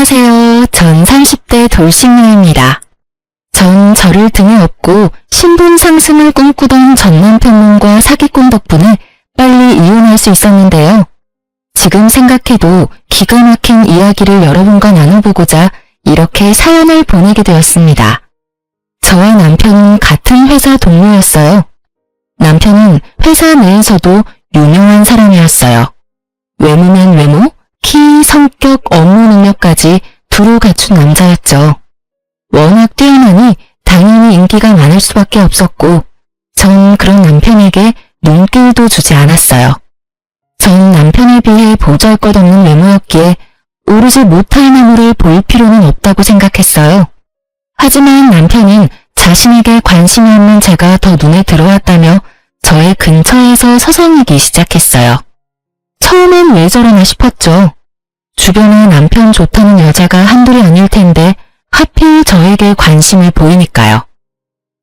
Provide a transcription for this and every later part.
안녕하세요. 전 30대 돌싱녀입니다. 전 저를 등에 업고 신분 상승을 꿈꾸던 전 남편님과 사기꾼 덕분에 빨리 이혼할 수 있었는데요. 지금 생각해도 기가 막힌 이야기를 여러분과 나눠보고자 이렇게 사연을 보내게 되었습니다. 저와 남편은 같은 회사 동료였어요. 남편은 회사 내에서도 유명한 사람이었어요. 외모면 외모, 키, 성격, 업무 능력까지 두루 갖춘 남자였죠. 워낙 뛰어나니 당연히 인기가 많을 수밖에 없었고 전 그런 남편에게 눈길도 주지 않았어요. 전 남편에 비해 보잘것없는 외모였기에 오르지 못할 나무를 볼 필요는 없다고 생각했어요. 하지만 남편은 자신에게 관심이 없는 제가 더 눈에 들어왔다며 저의 근처에서 서성이기 시작했어요. 처음엔 왜 저러나 싶었죠. 주변에 남편 좋다는 여자가 한둘이 아닐 텐데 하필 저에게 관심을 보이니까요.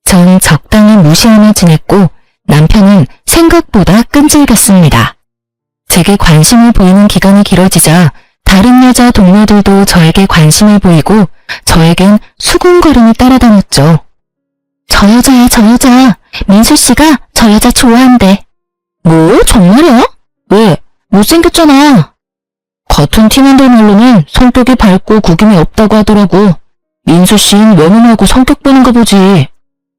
전 적당히 무시하며 지냈고 남편은 생각보다 끈질겼습니다. 제게 관심을 보이는 기간이 길어지자 다른 여자 동료들도 저에게 관심을 보이고 저에겐 수군거림이 따라다녔죠. 저 여자야, 저 여자. 민수씨가 저 여자 좋아한대. 뭐? 정말이야? 왜? 못생겼잖아. 같은 팀원들 말로는 성격이 밝고 구김이 없다고 하더라고. 민수씨는 외모하고 성격 보는가 보지.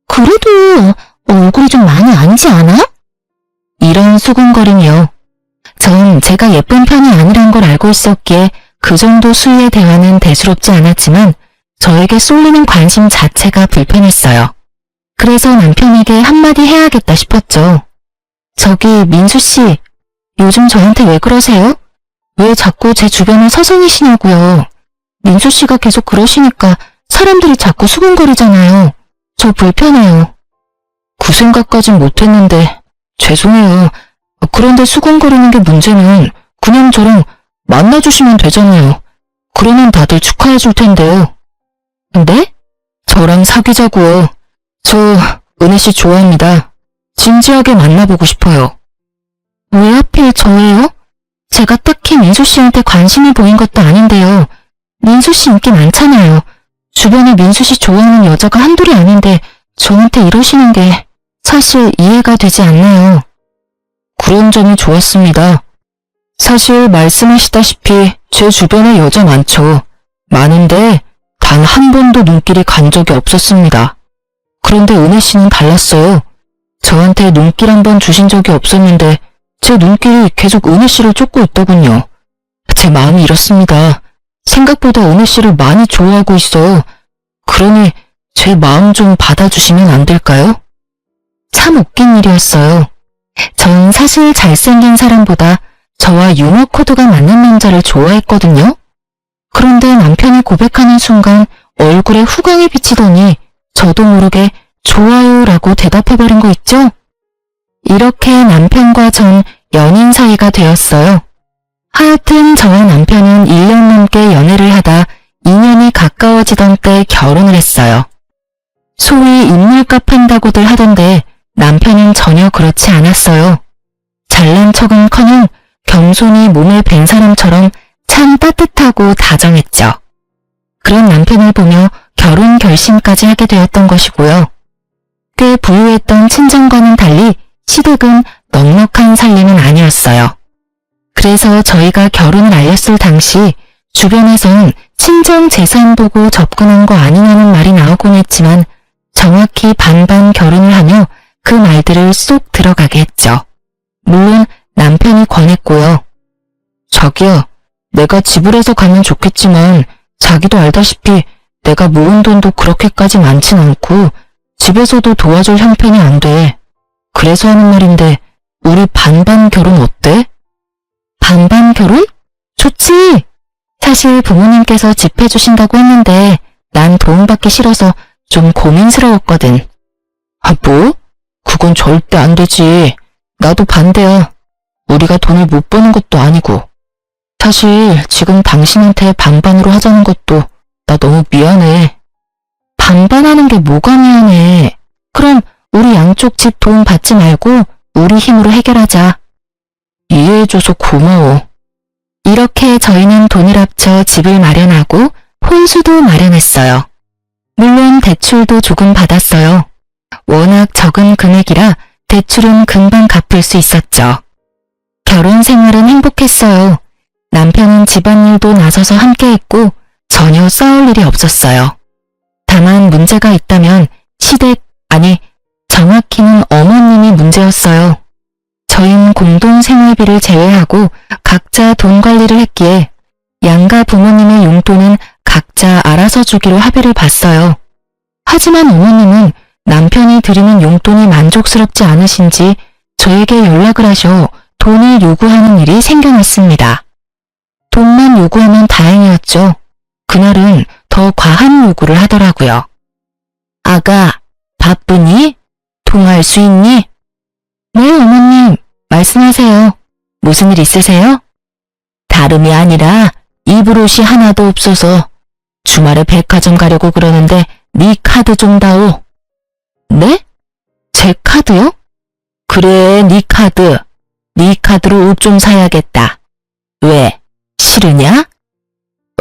그래도 얼굴이 좀 많이 아니지 않아? 이런 수군거림이요. 전 제가 예쁜 편이 아니란 걸 알고 있었기에 그 정도 수위의 대화는 대수롭지 않았지만 저에게 쏠리는 관심 자체가 불편했어요. 그래서 남편에게 한마디 해야겠다 싶었죠. 저기 민수씨, 요즘 저한테 왜 그러세요? 왜 자꾸 제 주변을 서성이시냐고요. 민수씨가 계속 그러시니까 사람들이 자꾸 수군거리잖아요. 저 불편해요. 그 생각까진 못했는데 죄송해요. 그런데 수군거리는 게 문제는 그냥 저랑 만나주시면 되잖아요. 그러면 다들 축하해 줄 텐데요. 네? 저랑 사귀자고요. 저 은혜씨 좋아합니다. 진지하게 만나보고 싶어요. 왜 하필 저예요? 제가 딱히 민수씨한테 관심이 보인 것도 아닌데요. 민수씨 인기 많잖아요. 주변에 민수씨 좋아하는 여자가 한둘이 아닌데 저한테 이러시는 게 사실 이해가 되지 않네요. 그런 점이 좋았습니다. 사실 말씀하시다시피 제 주변에 여자 많죠. 많은데 단 한 번도 눈길이 간 적이 없었습니다. 그런데 은혜씨는 달랐어요. 저한테 눈길 한 번 주신 적이 없었는데 제 눈길이 계속 은혜씨를 쫓고 있더군요. 제 마음이 이렇습니다. 생각보다 은혜씨를 많이 좋아하고 있어요. 그러니 제 마음 좀 받아주시면 안 될까요? 참 웃긴 일이었어요. 전 사실 잘생긴 사람보다 저와 유머 코드가 맞는 남자를 좋아했거든요. 그런데 남편이 고백하는 순간 얼굴에 후광이 비치더니 저도 모르게 좋아요라고 대답해버린 거 있죠? 이렇게 남편과 전 연인 사이가 되었어요. 하여튼 저와 남편은 1년 넘게 연애를 하다 2년이 가까워지던 때 결혼을 했어요. 소위 인물값 한다고들 하던데 남편은 전혀 그렇지 않았어요. 잘난 척은커녕 겸손히 몸에 밴 사람처럼 참 따뜻하고 다정했죠. 그런 남편을 보며 결혼 결심까지 하게 되었던 것이고요. 꽤 부유했던 친정과는 달리 시댁은 넉넉한 살림은 아니었어요. 그래서 저희가 결혼을 알렸을 당시 주변에선 친정 재산 보고 접근한 거 아니냐는 말이 나오곤 했지만 정확히 반반 결혼을 하며 그 말들을 쏙 들어가게 했죠. 물론 남편이 권했고요. 자기야, 내가 지불해서 가면 좋겠지만 자기도 알다시피 내가 모은 돈도 그렇게까지 많진 않고 집에서도 도와줄 형편이 안 돼. 그래서 하는 말인데 우리 반반 결혼 어때? 반반 결혼? 좋지. 사실 부모님께서 집 해주신다고 했는데 난 도움받기 싫어서 좀 고민스러웠거든. 아 뭐? 그건 절대 안 되지. 나도 반대야. 우리가 돈을 못 버는 것도 아니고. 사실 지금 당신한테 반반으로 하자는 것도 나 너무 미안해. 반반하는 게 뭐가 미안해. 그럼 우리 양쪽 집 도움 받지 말고 우리 힘으로 해결하자. 이해해줘서 고마워. 이렇게 저희는 돈을 합쳐 집을 마련하고 혼수도 마련했어요. 물론 대출도 조금 받았어요. 워낙 적은 금액이라 대출은 금방 갚을 수 있었죠. 결혼 생활은 행복했어요. 남편은 집안일도 나서서 함께했고 전혀 싸울 일이 없었어요. 다만 문제가 있다면 정확히는 어머님이 문제였어요. 저희는 공동 생활비를 제외하고 각자 돈 관리를 했기에 양가 부모님의 용돈은 각자 알아서 주기로 합의를 봤어요. 하지만 어머님은 남편이 드리는 용돈이 만족스럽지 않으신지 저에게 연락을 하셔 돈을 요구하는 일이 생겨났습니다. 돈만 요구하면 다행이었죠. 그날은 더 과한 요구를 하더라고요. 아가, 바쁘니? 통화할 수 있니? 네, 어머님. 말씀하세요. 무슨 일 있으세요? 다름이 아니라 입을 옷이 하나도 없어서 주말에 백화점 가려고 그러는데 네 카드 좀 다오. 네? 제 카드요? 그래, 네 카드. 네 카드로 옷 좀 사야겠다. 왜? 싫으냐?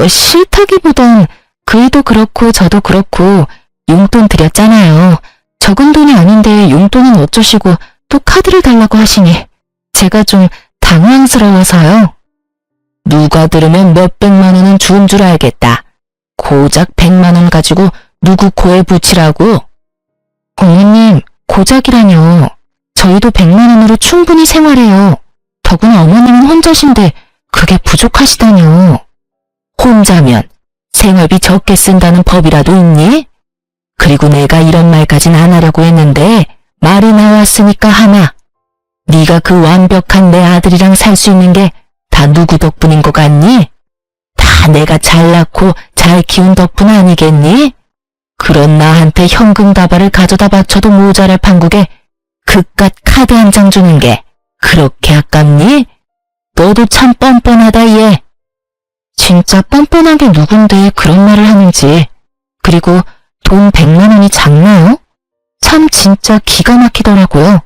싫다기보단 그이도 그렇고 저도 그렇고 용돈 드렸잖아요. 적은 돈이 아닌데 용돈은 어쩌시고 또 카드를 달라고 하시니 제가 좀 당황스러워서요. 누가 들으면 몇백만 원은 주운 줄 알겠다. 고작 100만 원 가지고 누구 코에 붙이라고? 어머님, 고작이라뇨. 저희도 100만 원으로 충분히 생활해요. 더구나 어머님은 혼자신데 그게 부족하시다뇨. 혼자면 생활비 적게 쓴다는 법이라도 있니? 그리고 내가 이런 말까진 안 하려고 했는데 말이 나왔으니까 하나. 네가 그 완벽한 내 아들이랑 살 수 있는 게 다 누구 덕분인 것 같니? 다 내가 잘 낳고 잘 키운 덕분 아니겠니? 그런 나한테 현금 다발을 가져다 바쳐도 모자랄 판국에 그깟 카드 한 장 주는 게 그렇게 아깝니? 너도 참 뻔뻔하다 얘. 진짜 뻔뻔한 게 누군데 그런 말을 하는지. 그리고 돈 100만 원이 작나요? 참 진짜 기가 막히더라고요.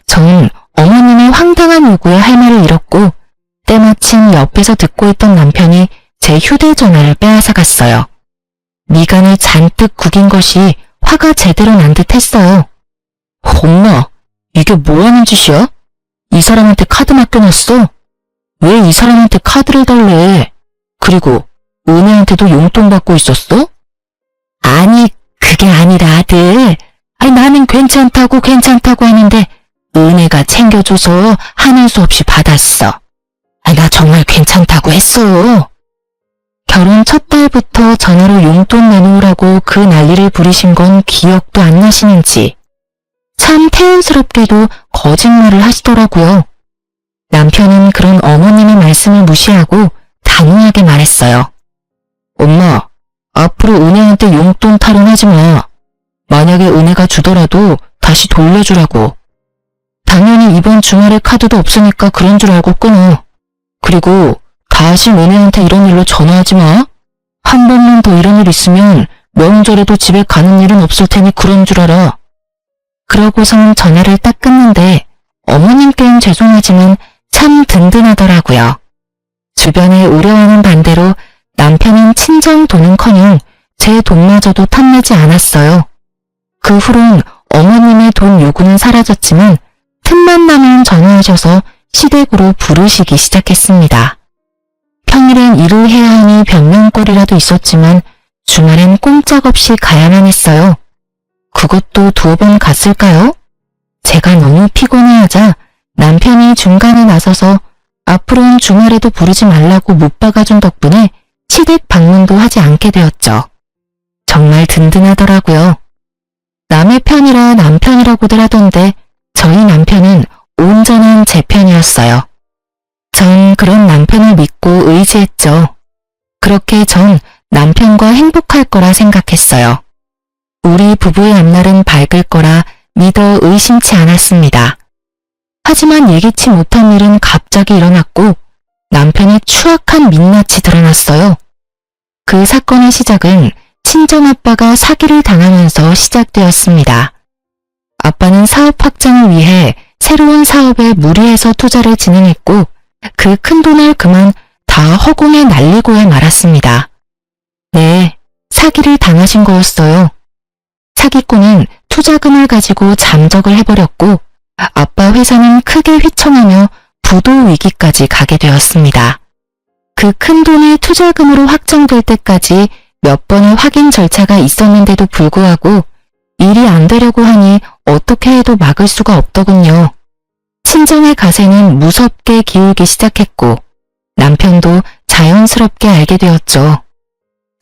전 어머님의 황당한 요구에 할 말을 잃었고 때마침 옆에서 듣고 있던 남편이 제 휴대전화를 빼앗아 갔어요. 미간을 잔뜩 구긴 것이 화가 제대로 난 듯 했어요. 엄마, 이게 뭐하는 짓이야? 이 사람한테 카드 맡겨놨어? 왜 이 사람한테 카드를 달래? 그리고 은혜한테도 용돈 받고 있었어? 아니, 그게 아니라 아들. 나는 괜찮다고 하는데 은혜가 챙겨줘서 하는 수 없이 받았어. 나 정말 괜찮다고 했어. 결혼 첫 달부터 전화로 용돈 내놓으라고 그 난리를 부리신 건 기억도 안 나시는지 참 태연스럽게도 거짓말을 하시더라고요. 남편은 그런 어머님의 말씀을 무시하고 단호하게 말했어요. 엄마, 앞으로 은혜한테 용돈 타령하지 마. 만약에 은혜가 주더라도 다시 돌려주라고. 당연히 이번 주말에 카드도 없으니까 그런 줄 알고 끊어. 그리고 다시 은혜한테 이런 일로 전화하지 마. 한 번만 더 이런 일 있으면 명절에도 집에 가는 일은 없을 테니 그런 줄 알아. 그러고선 전화를 딱 끊는데 어머님께는 죄송하지만 참 든든하더라고요. 주변에 우려하는 반대로 남편은 친정 돈은커녕 제 돈마저도 탐내지 않았어요. 그 후론 어머님의 돈 요구는 사라졌지만 틈만 나면 전화하셔서 시댁으로 부르시기 시작했습니다. 평일엔 일을 해야 하니 변명거리라도 있었지만 주말엔 꼼짝없이 가야만 했어요. 그것도 2번 갔을까요? 제가 너무 피곤해하자 남편이 중간에 나서서 앞으로는 주말에도 부르지 말라고 못 박아준 덕분에 시댁 방문도 하지 않게 되었죠. 정말 든든하더라고요. 남의 편이라 남편이라고들 하던데 저희 남편은 온전한 제 편이었어요. 전 그런 남편을 믿고 의지했죠. 그렇게 전 남편과 행복할 거라 생각했어요. 우리 부부의 앞날은 밝을 거라 믿어 의심치 않았습니다. 하지만 예기치 못한 일은 갑자기 일어났고 남편의 추악한 민낯이 드러났어요. 그 사건의 시작은 친정아빠가 사기를 당하면서 시작되었습니다. 아빠는 사업 확장을 위해 새로운 사업에 무리해서 투자를 진행했고 그 큰 돈을 그만 다 허공에 날리고야 말았습니다. 네, 사기를 당하신 거였어요. 사기꾼은 투자금을 가지고 잠적을 해버렸고 아빠 회사는 크게 휘청하며 부도 위기까지 가게 되었습니다. 그 큰 돈이 투자금으로 확정될 때까지 몇 번의 확인 절차가 있었는데도 불구하고 일이 안 되려고 하니 어떻게 해도 막을 수가 없더군요. 친정의 가세는 무섭게 기울기 시작했고 남편도 자연스럽게 알게 되었죠.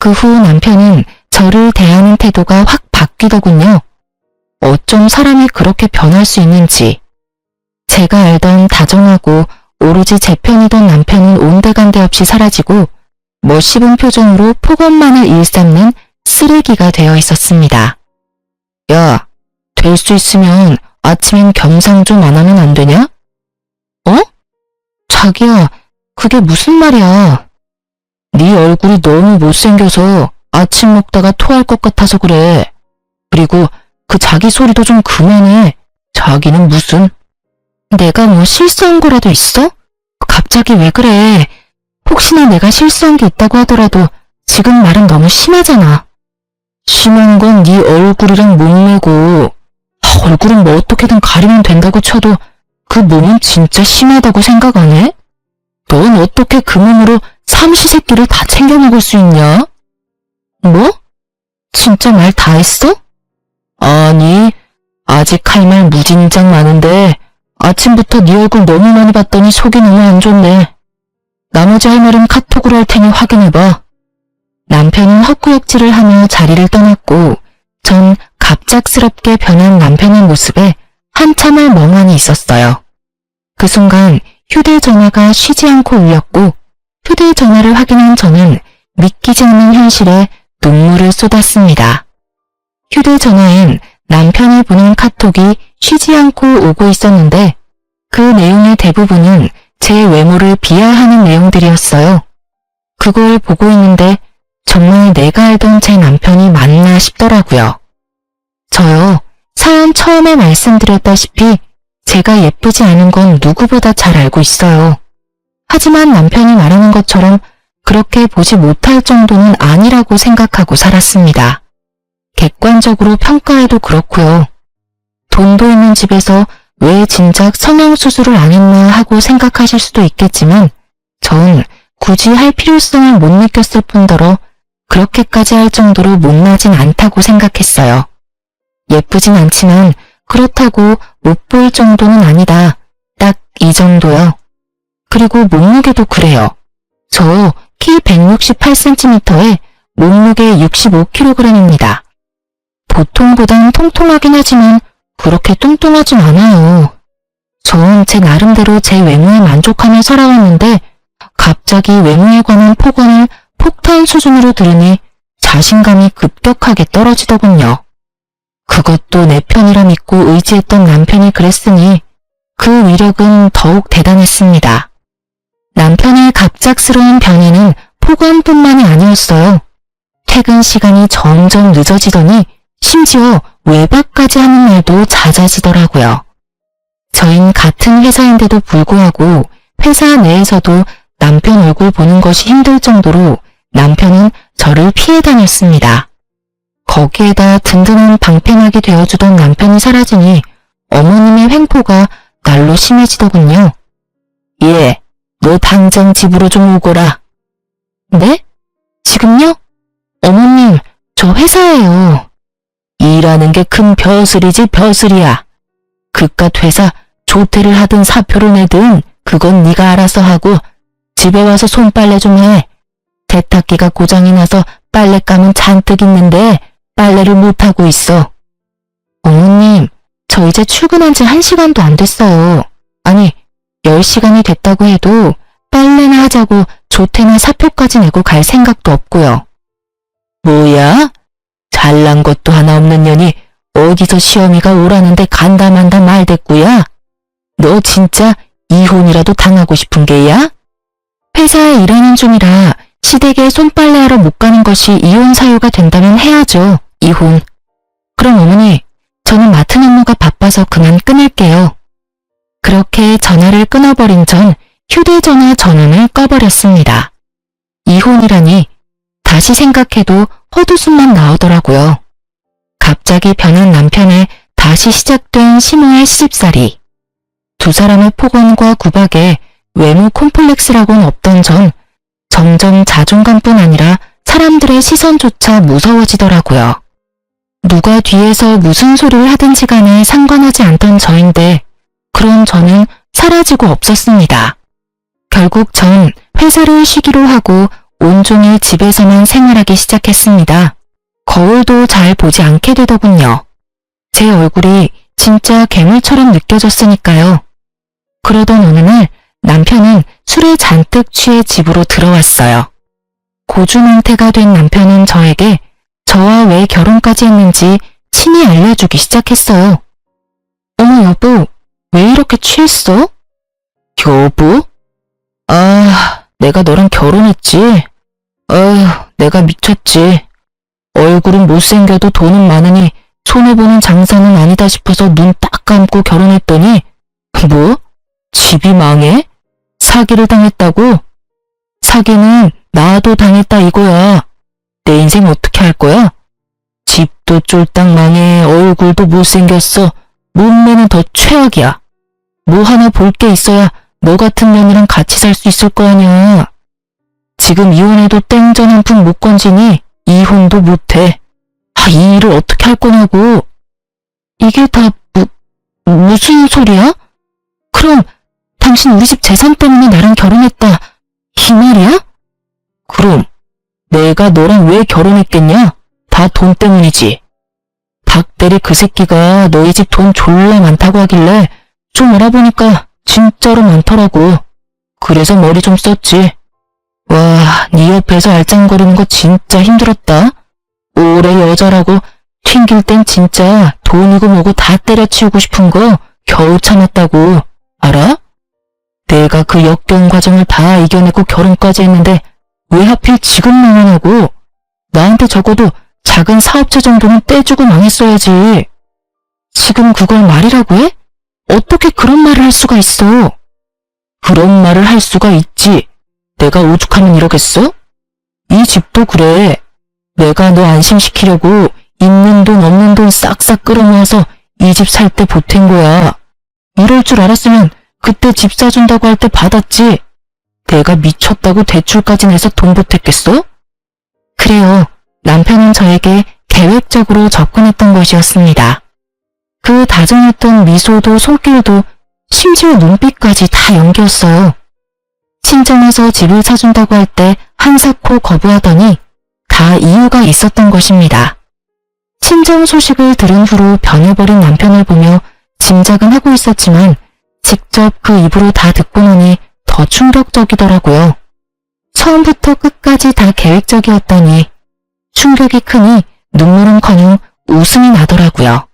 그 후 남편은 저를 대하는 태도가 확 바뀌더군요. 어쩜 사람이 그렇게 변할 수 있는지. 제가 알던 다정하고 오로지 제 편이던 남편은 온데간데 없이 사라지고 멋씹은 표정으로 폭언만을 일삼는 쓰레기가 되어 있었습니다. 야, 될 수 있으면 아침엔 겸상 좀 안 하면 안 되냐? 어? 자기야, 그게 무슨 말이야. 네 얼굴이 너무 못생겨서 아침 먹다가 토할 것 같아서 그래. 그리고 그 자기 소리도 좀 그만해. 자기는 무슨... 내가 뭐 실수한 거라도 있어? 갑자기 왜 그래? 혹시나 내가 실수한 게 있다고 하더라도 지금 말은 너무 심하잖아. 심한 건 네 얼굴이랑 몸매고 얼굴은 뭐 어떻게든 가리면 된다고 쳐도 그 몸은 진짜 심하다고 생각 안 해? 넌 어떻게 그 몸으로 삼시세끼를 다 챙겨 먹을 수 있냐? 뭐? 진짜 말 다 했어? 아니, 아직 할 말 무진장 많은데 아침부터 네 얼굴 너무 많이 봤더니 속이 너무 안 좋네. 나머지 할 말은 카톡으로 할 테니 확인해봐. 남편은 헛구역질을 하며 자리를 떠났고 전 갑작스럽게 변한 남편의 모습에 한참을 멍하니 있었어요. 그 순간 휴대전화가 쉬지 않고 울렸고 휴대전화를 확인한 저는 믿기지 않는 현실에 눈물을 쏟았습니다. 휴대전화엔 남편이 보낸 카톡이 쉬지 않고 오고 있었는데 그 내용의 대부분은 제 외모를 비하하는 내용들이었어요. 그걸 보고 있는데 정말 내가 알던 제 남편이 맞나 싶더라고요. 저요, 사연 처음에 말씀드렸다시피 제가 예쁘지 않은 건 누구보다 잘 알고 있어요. 하지만 남편이 말하는 것처럼 그렇게 보지 못할 정도는 아니라고 생각하고 살았습니다. 객관적으로 평가해도 그렇고요. 돈도 있는 집에서 왜 진작 성형수술을 안 했나 하고 생각하실 수도 있겠지만 전 굳이 할 필요성을 못 느꼈을 뿐더러 그렇게까지 할 정도로 못나진 않다고 생각했어요. 예쁘진 않지만 그렇다고 못 볼 정도는 아니다. 딱 이 정도요. 그리고 몸무게도 그래요. 저 키 168cm에 몸무게 65kg입니다. 보통보단 통통하긴 하지만 그렇게 뚱뚱하진 않아요. 전 제 나름대로 제 외모에 만족하며 살아왔는데 갑자기 외모에 관한 폭언을 폭탄 수준으로 들으니 자신감이 급격하게 떨어지더군요. 그것도 내 편이라 믿고 의지했던 남편이 그랬으니 그 위력은 더욱 대단했습니다. 남편의 갑작스러운 변화는 폭언뿐만이 아니었어요. 퇴근 시간이 점점 늦어지더니 심지어 외박까지 하는 날도 잦아지더라고요. 저흰 같은 회사인데도 불구하고 회사 내에서도 남편 얼굴 보는 것이 힘들 정도로 남편은 저를 피해 다녔습니다. 거기에다 든든한 방패막이 되어주던 남편이 사라지니 어머님의 횡포가 날로 심해지더군요. 예, 너 당장 집으로 좀 오거라. 네? 지금요? 어머님, 저 회사예요. 일하는 게 큰 벼슬이지 벼슬이야. 그깟 회사 조퇴를 하든 사표를 내든 그건 네가 알아서 하고 집에 와서 손빨래 좀 해. 세탁기가 고장이 나서 빨랫감은 잔뜩 있는데 빨래를 못하고 있어. 어머님, 저 이제 출근한 지 1시간도 안 됐어요. 아니, 10시간이 됐다고 해도 빨래나 하자고 조퇴나 사표까지 내고 갈 생각도 없고요. 뭐야? 잘난 것도 하나 없는 년이 어디서 시어미가 오라는데 간다만다 말대꾸야? 너 진짜 이혼이라도 당하고 싶은 게야? 회사에 일하는 중이라 시댁에 손빨래하러 못 가는 것이 이혼 사유가 된다면 해야죠. 이혼. 그럼 어머니, 저는 맡은 업무가 바빠서 그만 끊을게요. 그렇게 전화를 끊어버린 전 휴대전화 전원을 꺼버렸습니다. 이혼이라니 다시 생각해도 헛웃음만 나오더라고요. 갑자기 변한 남편의 다시 시작된 심오의 시집살이. 두 사람의 폭언과 구박에 외모 콤플렉스라고는 없던 전 점점 자존감뿐 아니라 사람들의 시선조차 무서워지더라고요. 누가 뒤에서 무슨 소리를 하든지 간에 상관하지 않던 저인데 그런 저는 사라지고 없었습니다. 결국 전 회사를 쉬기로 하고 온종일 집에서만 생활하기 시작했습니다. 거울도 잘 보지 않게 되더군요. 제 얼굴이 진짜 괴물처럼 느껴졌으니까요. 그러던 어느 날 남편은 술에 잔뜩 취해 집으로 들어왔어요. 고주망태가 된 남편은 저에게 저와 왜 결혼까지 했는지 친히 알려주기 시작했어요. 어머 여보, 왜 이렇게 취했어? 여보? 아, 내가 너랑 결혼했지. 아휴, 내가 미쳤지. 얼굴은 못생겨도 돈은 많으니 손해보는 장사는 아니다 싶어서 눈 딱 감고 결혼했더니 뭐? 집이 망해? 사기를 당했다고? 사기는 나도 당했다 이거야. 내 인생 어떻게 할 거야? 집도 쫄딱 망해, 얼굴도 못생겼어. 몸매는 더 최악이야. 뭐 하나 볼 게 있어야 너 같은 년이랑 같이 살 수 있을 거 아니야. 지금 이혼해도 땡전 한 푼 못 건지니 이혼도 못해. 아, 이 일을 어떻게 할 거냐고. 이게 다 무슨 소리야? 그럼 당신 우리 집 재산 때문에 나랑 결혼했다, 이 말이야? 그럼 내가 너랑 왜 결혼했겠냐? 다 돈 때문이지. 박대리 그 새끼가 너희 집 돈 졸라 많다고 하길래 좀 알아보니까 진짜로 많더라고. 그래서 머리 좀 썼지. 와, 네 옆에서 알짱거리는 거 진짜 힘들었다. 오래 여자라고 튕길 땐 진짜 돈이고 뭐고 다 때려치우고 싶은 거 겨우 참았다고. 알아? 내가 그 역경 과정을 다 이겨내고 결혼까지 했는데 왜 하필 지금 망하냐고. 나한테 적어도 작은 사업체 정도는 떼주고 망했어야지. 지금 그걸 말이라고 해? 어떻게 그런 말을 할 수가 있어? 그런 말을 할 수가 있지. 내가 오죽하면 이러겠어? 이 집도 그래. 내가 너 안심시키려고 있는 돈 없는 돈 싹싹 끌어모아서 이 집 살 때 보탠 거야. 이럴 줄 알았으면 그때 집 사준다고 할 때 받았지. 내가 미쳤다고 대출까지 내서 돈 보탰겠어? 그래요. 남편은 저에게 계획적으로 접근했던 것이었습니다. 그 다정했던 미소도 손길도 심지어 눈빛까지 다 연기였어요. 친정에서 집을 사준다고 할 때 한사코 거부하더니 다 이유가 있었던 것입니다. 친정 소식을 들은 후로 변해버린 남편을 보며 짐작은 하고 있었지만 직접 그 입으로 다 듣고 나니 더 충격적이더라고요. 처음부터 끝까지 다 계획적이었더니 충격이 크니 눈물은커녕 웃음이 나더라고요.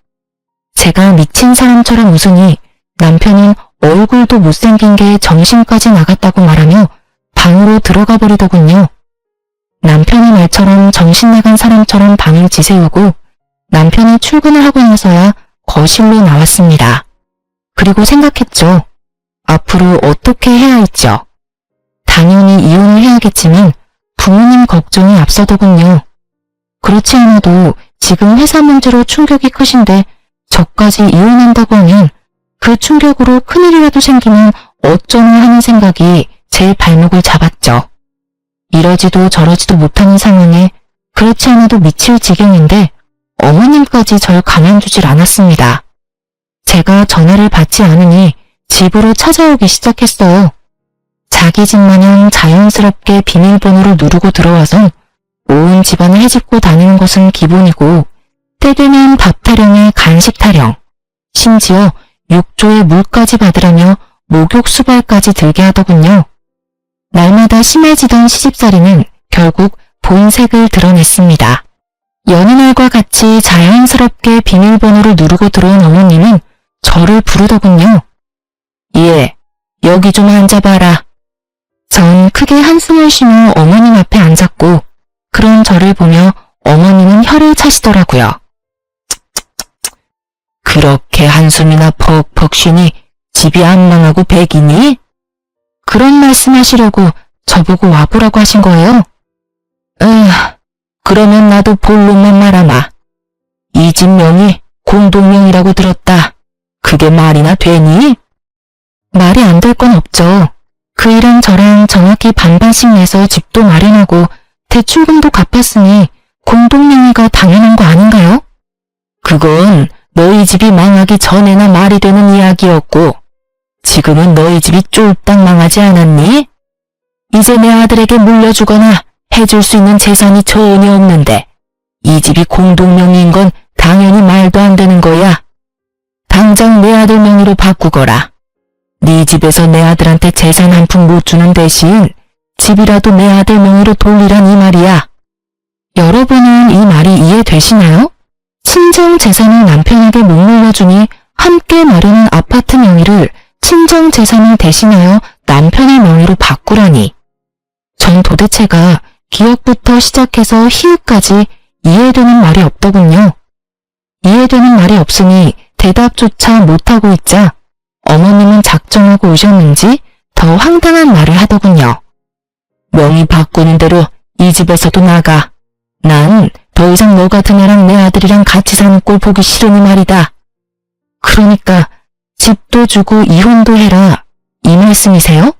제가 미친 사람처럼 웃으니 남편은 얼굴도 못생긴 게 정신까지 나갔다고 말하며 방으로 들어가 버리더군요. 남편의 말처럼 정신 나간 사람처럼 방을 지새우고 남편이 출근을 하고 나서야 거실로 나왔습니다. 그리고 생각했죠. 앞으로 어떻게 해야 할지요. 당연히 이혼을 해야겠지만 부모님 걱정이 앞서더군요. 그렇지 않아도 지금 회사 문제로 충격이 크신데 저까지 이혼한다고 하면 그 충격으로 큰일이라도 생기면 어쩌나 하는 생각이 제 발목을 잡았죠. 이러지도 저러지도 못하는 상황에 그렇지 않아도 미칠 지경인데 어머님까지 절 가만두질 않았습니다. 제가 전화를 받지 않으니 집으로 찾아오기 시작했어요. 자기 집 마냥 자연스럽게 비밀번호를 누르고 들어와서 온 집안을 헤집고 다니는 것은 기본이고 때 되면 밥 타령에 간식 타령, 심지어 욕조에 물까지 받으라며 목욕 수발까지 들게 하더군요. 날마다 심해지던 시집살이는 결국 본색을 드러냈습니다. 여느 날과 같이 자연스럽게 비밀번호를 누르고 들어온 어머님은 저를 부르더군요. 예, 여기 좀 앉아봐라. 전 크게 한숨을 쉬며 어머님 앞에 앉았고 그런 저를 보며 어머님은 혀를 차시더라고요. 그렇게 한숨이나 퍽퍽 쉬니 집이 안 망하고 백이니? 그런 말씀하시려고 저보고 와보라고 하신 거예요? 그러면 나도 본론만 말하마. 이 집 명이 공동명이라고 들었다. 그게 말이나 되니? 말이 안 될 건 없죠. 그이랑 저랑 정확히 반반씩 내서 집도 마련하고 대출금도 갚았으니 공동명의가 당연한 거 아닌가요? 그건 너희 집이 망하기 전에나 말이 되는 이야기였고 지금은 너희 집이 쫄딱 망하지 않았니? 이제 내 아들에게 물려주거나 해줄 수 있는 재산이 전혀 없는데 이 집이 공동명의인 건 당연히 말도 안 되는 거야. 당장 내 아들 명의로 바꾸거라. 네 집에서 내 아들한테 재산 한 푼 못 주는 대신 집이라도 내 아들 명의로 돌리란 이 말이야. 여러분은 이 말이 이해되시나요? 친정 재산을 남편에게 못 물려주니 함께 마련한 아파트 명의를 친정 재산을 대신하여 남편의 명의로 바꾸라니. 전 도대체가 기억부터 시작해서 희읍까지 이해되는 말이 없더군요. 이해되는 말이 없으니 대답조차 못하고 있자 어머님은 작정하고 오셨는지 더 황당한 말을 하더군요. 명의 바꾸는 대로 이 집에서도 나가. 난 더 이상 너 같은 애랑 내 아들이랑 같이 사는 꼴 보기 싫으니 말이다. 그러니까 집도 주고 이혼도 해라. 이 말씀이세요?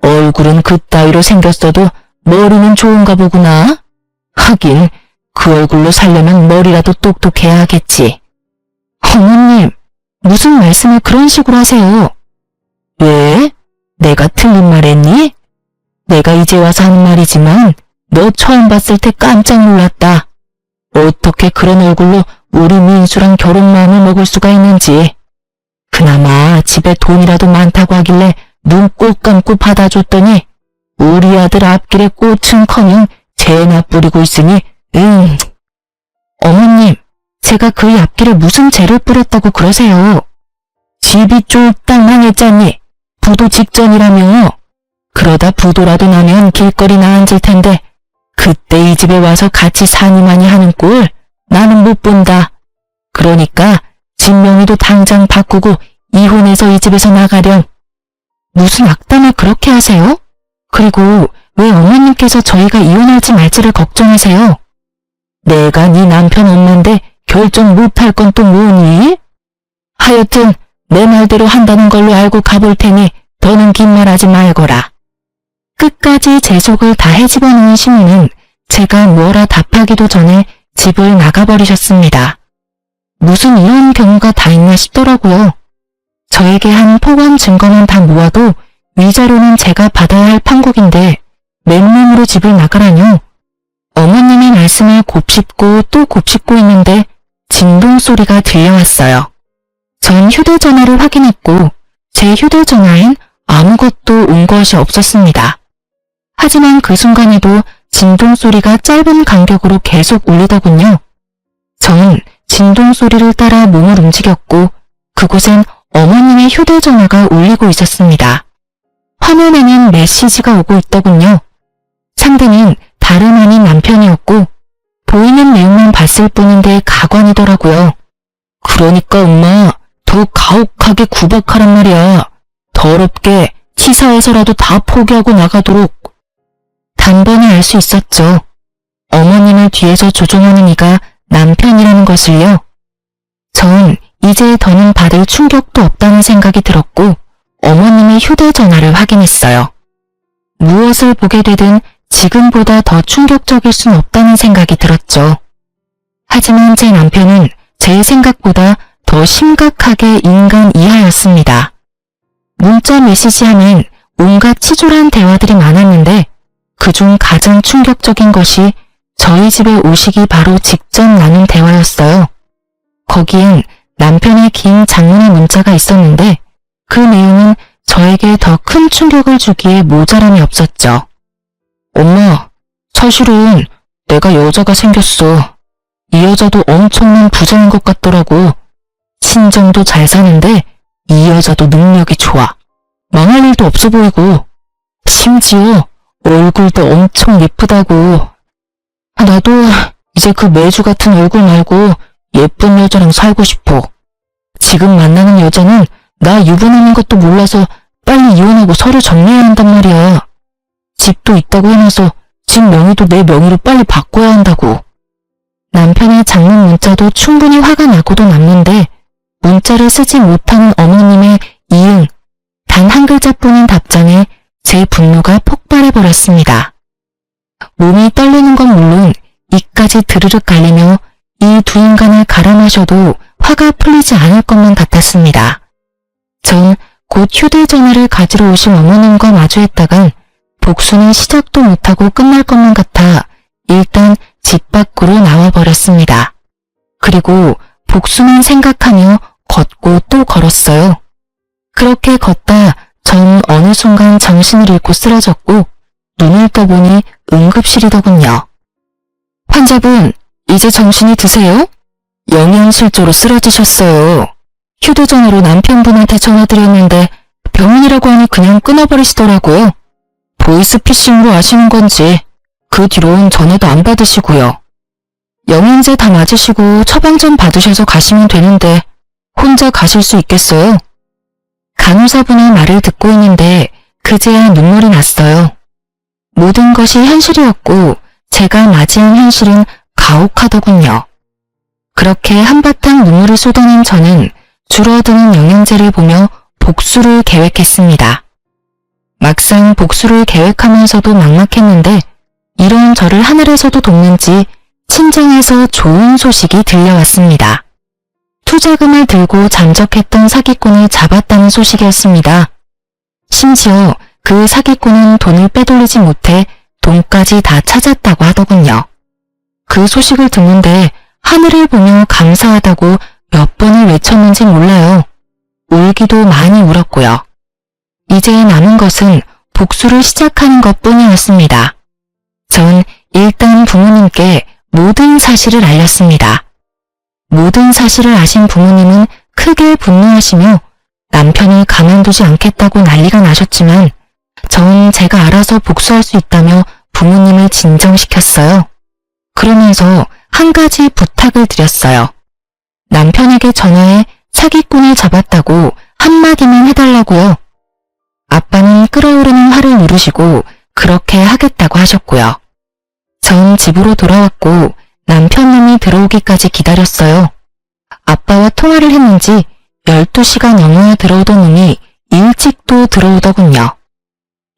얼굴은 그따위로 생겼어도 머리는 좋은가 보구나. 하긴 그 얼굴로 살려면 머리라도 똑똑해야 하겠지. 어머님, 무슨 말씀을 그런 식으로 하세요? 왜? 내가 틀린 말 했니? 내가 이제 와서 하는 말이지만 너 처음 봤을 때 깜짝 놀랐다. 어떻게 그런 얼굴로 우리 민수랑 결혼 마음을 먹을 수가 있는지. 그나마 집에 돈이라도 많다고 하길래 눈 꼭 감고 받아줬더니 우리 아들 앞길에 꽃은커녕 재나 뿌리고 있으니 어머님, 제가 그의 앞길에 무슨 재를 뿌렸다고 그러세요? 집이 쫄딱 망했잖니. 부도 직전이라며. 그러다 부도라도 나면 길거리나 앉을 텐데 그때 이 집에 와서 같이 사니마니 하는 꼴 나는 못 본다. 그러니까 집 명의도 당장 바꾸고 이혼해서 이 집에서 나가렴. 무슨 악담을 그렇게 하세요? 그리고 왜 어머님께서 저희가 이혼할지 말지를 걱정하세요? 내가 네 남편 엄마인데 결정 못할 건 또 뭐니? 하여튼 내 말대로 한다는 걸로 알고 가볼 테니 더는 긴 말하지 말거라. 끝까지 제 속을 다 헤집어놓은 시민은 제가 뭐라 답하기도 전에 집을 나가버리셨습니다. 무슨 이런 경우가 다 있나 싶더라고요. 저에게 한 폭언 증거만 다 모아도 위자료는 제가 받아야 할 판국인데 맨몸으로 집을 나가라뇨. 어머님의 말씀을 곱씹고 또 곱씹고 있는데 진동 소리가 들려왔어요. 전 휴대전화를 확인했고 제 휴대전화엔 아무것도 온 것이 없었습니다. 하지만 그 순간에도 진동 소리가 짧은 간격으로 계속 울리더군요. 전 진동 소리를 따라 몸을 움직였고 그곳엔 어머님의 휴대전화가 울리고 있었습니다. 화면에는 메시지가 오고 있더군요. 상대는 다름 아닌 남편이었고 보이는 내용만 봤을 뿐인데 가관이더라고요. 그러니까 엄마, 더 가혹하게 구박하란 말이야. 더럽게 치사해서라도 다 포기하고 나가도록. 단번에 알 수 있었죠. 어머님을 뒤에서 조종하는 이가 남편이라는 것을요. 전 이제 더는 받을 충격도 없다는 생각이 들었고 어머님의 휴대전화를 확인했어요. 무엇을 보게 되든 지금보다 더 충격적일 순 없다는 생각이 들었죠. 하지만 제 남편은 제 생각보다 더 심각하게 인간 이하였습니다. 문자 메시지 하면 온갖 치졸한 대화들이 많았는데 그중 가장 충격적인 것이 저희 집에 오시기 바로 직전 나눈 대화였어요. 거기엔 남편의 긴 장문의 문자가 있었는데 그 내용은 저에게 더 큰 충격을 주기에 모자람이 없었죠. 엄마, 사실은 내가 여자가 생겼어. 이 여자도 엄청난 부자인 것 같더라고. 친정도 잘 사는데 이 여자도 능력이 좋아. 망할 일도 없어 보이고 심지어 얼굴도 엄청 예쁘다고. 나도 이제 그 매주 같은 얼굴 말고 예쁜 여자랑 살고 싶어. 지금 만나는 여자는 나 유부남인 것도 몰라서 빨리 빨리 이혼하고 서류 정리해야 한단 말이야. 집도 있다고 해놔서 집 명의도 내 명의로 빨리 바꿔야 한다고. 남편의 장문 문자도 충분히 화가 나고도 남는데 문자를 쓰지 못하는 어머님의 이응, 단 한 글자뿐인 답장에 제 분노가 폭발해버렸습니다. 몸이 떨리는 건 물론 이까지 드르륵 갈리며 이 두 인간을 갈아 마셔도 화가 풀리지 않을 것만 같았습니다. 전 곧 휴대전화를 가지러 오신 어머님과 마주했다간 복수는 시작도 못하고 끝날 것만 같아 일단 집 밖으로 나와버렸습니다. 그리고 복수만 생각하며 걷고 또 걸었어요. 그렇게 걷다 전 어느 순간 정신을 잃고 쓰러졌고 눈을 떠보니 응급실이더군요. 환자분, 이제 정신이 드세요? 영양실조로 쓰러지셨어요. 휴대전화로 남편분한테 전화드렸는데 병원이라고 하니 그냥 끊어버리시더라고요. 보이스피싱으로 아시는 건지 그 뒤로는 전화도 안 받으시고요. 영양제 다 맞으시고 처방 좀 받으셔서 가시면 되는데 혼자 가실 수 있겠어요? 간호사분의 말을 듣고 있는데 그제야 눈물이 났어요. 모든 것이 현실이었고 제가 맞이한 현실은 가혹하더군요. 그렇게 한바탕 눈물을 쏟아낸 저는 줄어드는 영양제를 보며 복수를 계획했습니다. 막상 복수를 계획하면서도 막막했는데 이런 저를 하늘에서도 돕는지 친정에서 좋은 소식이 들려왔습니다. 투자금을 들고 잠적했던 사기꾼을 잡았다는 소식이었습니다. 심지어 그 사기꾼은 돈을 빼돌리지 못해 돈까지 다 찾았다고 하더군요. 그 소식을 듣는데 하늘을 보며 감사하다고 몇 번을 외쳤는지 몰라요. 울기도 많이 울었고요. 이제 남은 것은 복수를 시작하는 것뿐이었습니다. 전 일단 부모님께 모든 사실을 알렸습니다. 모든 사실을 아신 부모님은 크게 분노하시며 남편을 가만두지 않겠다고 난리가 나셨지만 전 제가 알아서 복수할 수 있다며 부모님을 진정시켰어요. 그러면서 한 가지 부탁을 드렸어요. 남편에게 전화해 사기꾼을 잡았다고 한마디만 해달라고요. 아빠는 끓어오르는 화를 누르시고 그렇게 하겠다고 하셨고요. 전 집으로 돌아왔고 남편놈이 들어오기까지 기다렸어요. 아빠와 통화를 했는지 12시가 넘어야 들어오던 놈이 일찍도 들어오더군요.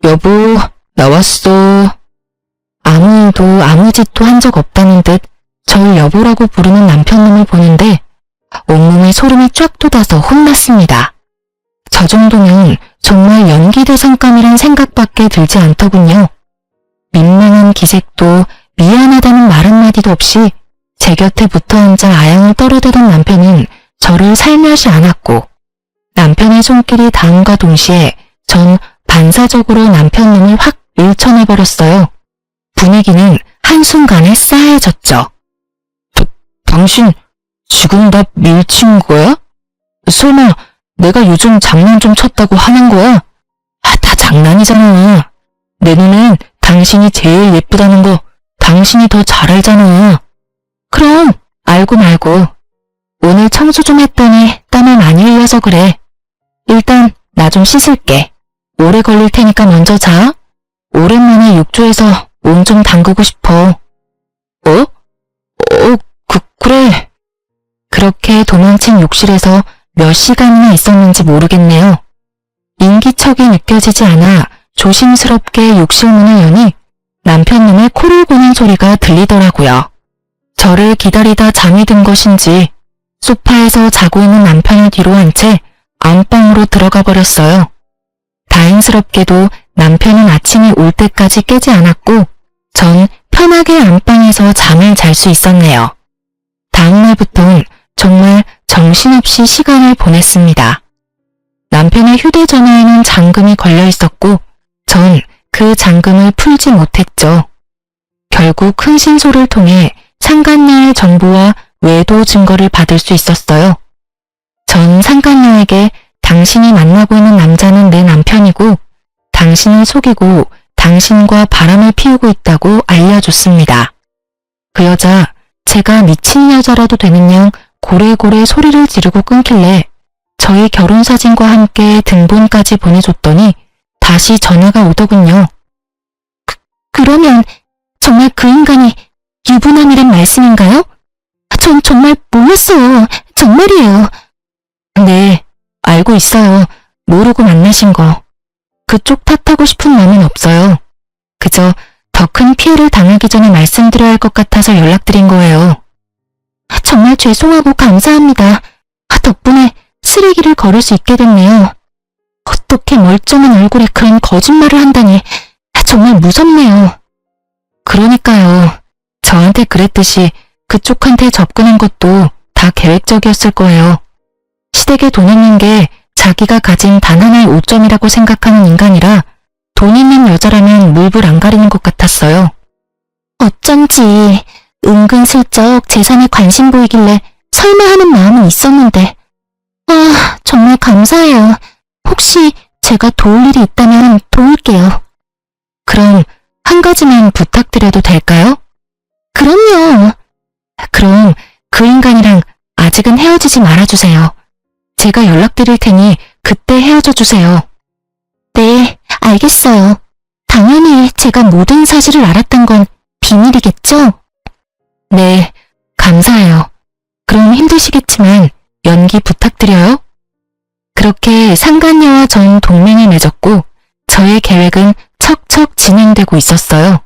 여보, 나왔어. 아무 일도 아무 짓도 한 적 없다는 듯 절 여보라고 부르는 남편놈을 보는데 온몸에 소름이 쫙 돋아서 혼났습니다. 저 정도면 정말 연기대상감이란 생각밖에 들지 않더군요. 민망한 기색도 미안하다는 말 한마디도 없이 제 곁에 붙어 앉아 아양을 떨어대던 남편은 저를 살며시 안았고 남편의 손길이 닿음과 동시에 전 반사적으로 남편놈을 확 밀쳐내버렸어요. 분위기는 한순간에 싸해졌죠. 당신 지금 나 밀친 거야? 설마 내가 요즘 장난 좀 쳤다고 하는 거야? 다 장난이잖아. 내 눈엔 당신이 제일 예쁘다는 거 당신이 더 잘 알잖아. 그럼 알고 말고. 오늘 청소 좀 했더니 땀을 많이 흘려서 그래. 일단 나 좀 씻을게. 오래 걸릴 테니까 먼저 자. 오랜만에 욕조에서 몸 좀 담그고 싶어. 그래. 그렇게 도망친 욕실에서 몇 시간이나 있었는지 모르겠네요. 인기척이 느껴지지 않아 조심스럽게 욕실 문을 여니 남편놈의 코를 고는 소리가 들리더라고요. 저를 기다리다 잠이 든 것인지 소파에서 자고 있는 남편을 뒤로 한 채 안방으로 들어가 버렸어요. 다행스럽게도 남편은 아침이 올 때까지 깨지 않았고 전 편하게 안방에서 잠을 잘 수 있었네요. 다음날부터는 정말 정신없이 시간을 보냈습니다. 남편의 휴대전화에는 잠금이 걸려 있었고 전 그 잠금을 풀지 못했죠. 결국 흥신소를 통해 상간녀의 정보와 외도 증거를 받을 수 있었어요. 전 상간녀에게 당신이 만나고 있는 남자는 내 남편이고 당신을 속이고 당신과 바람을 피우고 있다고 알려줬습니다. 그 여자 제가 미친 여자라도 되는 양 고래고래 소리를 지르고 끊길래 저희 결혼사진과 함께 등본까지 보내줬더니 다시 전화가 오더군요. 그러면 정말 그 인간이 유부남이란 말씀인가요? 전 정말 몰랐어요. 정말이에요. 네, 알고 있어요. 모르고 만나신 거. 그쪽 탓하고 싶은 마음은 없어요. 그저 더 큰 피해를 당하기 전에 말씀드려야 할 것 같아서 연락드린 거예요. 정말 죄송하고 감사합니다. 덕분에 쓰레기를 걸을 수 있게 됐네요. 어떻게 멀쩡한 얼굴에 그런 거짓말을 한다니 정말 무섭네요. 그러니까요. 저한테 그랬듯이 그쪽한테 접근한 것도 다 계획적이었을 거예요. 시댁에 돈 있는 게 자기가 가진 단 하나의 오점이라고 생각하는 인간이라 돈 있는 여자라면 물불 안 가리는 것 같았어요. 어쩐지 은근슬쩍 재산에 관심 보이길래 설마 하는 마음은 있었는데 정말 감사해요. 혹시 제가 도울 일이 있다면 도울게요. 그럼 한 가지만 부탁드려도 될까요? 그럼요. 그럼 그 인간이랑 아직은 헤어지지 말아주세요. 제가 연락드릴 테니 그때 헤어져 주세요. 네, 알겠어요. 당연히 제가 모든 사실을 알았던 건 비밀이겠죠? 네, 감사해요. 그럼 힘드시겠지만 연기 부탁드려요. 그렇게 상간녀와 전 동맹을 맺었고 저의 계획은 척척 진행되고 있었어요.